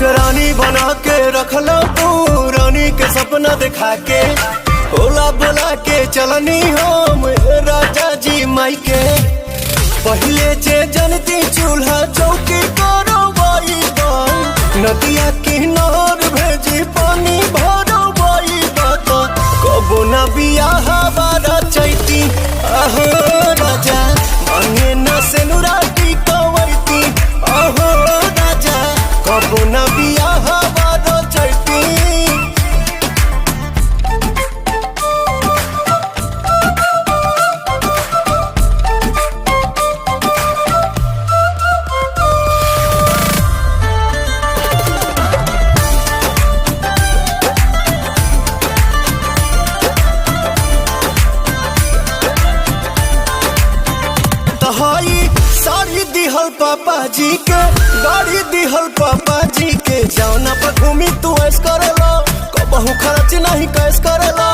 हमके रानी बना के रखला तू, रानी के सपना दिखा के होला बोला के चलनी हम राजा जी माई के। पहले जे जनती चूल्हा चौकी करो बाई नदिया किनार भेजी पानी भरो बाई कबो न बियाह बारा चैती अहो राजा मांगे न सेनुराटी कवैती अहो राजा कबो न बियाह बारा चैती। साड़ी दिहल पापा जी के, गाड़ी दिहल पापा जी के, जौना पर घूमी तू ऐस करेला कबहू खर्च नहीं कैस करेला।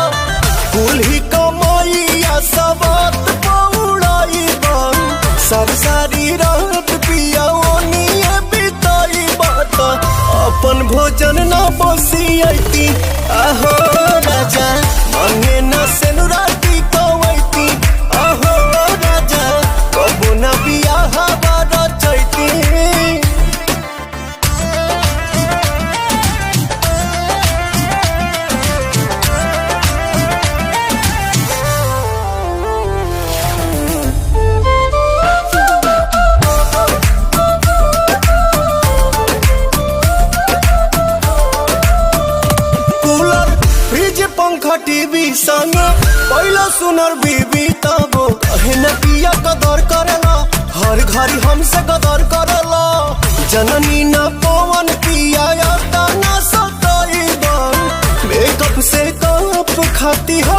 कुल ही कमाइया सबत पौड़ाई बन सारी सारी रात पिया ओनिए बिताई बात अपन भोजन न बसियती आहो राजा मांगे न सेनुराटी कवैती आहो राजा कबो न बियाह बारा चैती। कूलर फ्रिज पंखा टीवी संग पहला सुनर बीबी तबो कहे न पिया कदर करेला हर घड़ी हमसे कदर करेला। जननी न पवन पिया न सताई बन मेकअप से कप खाती है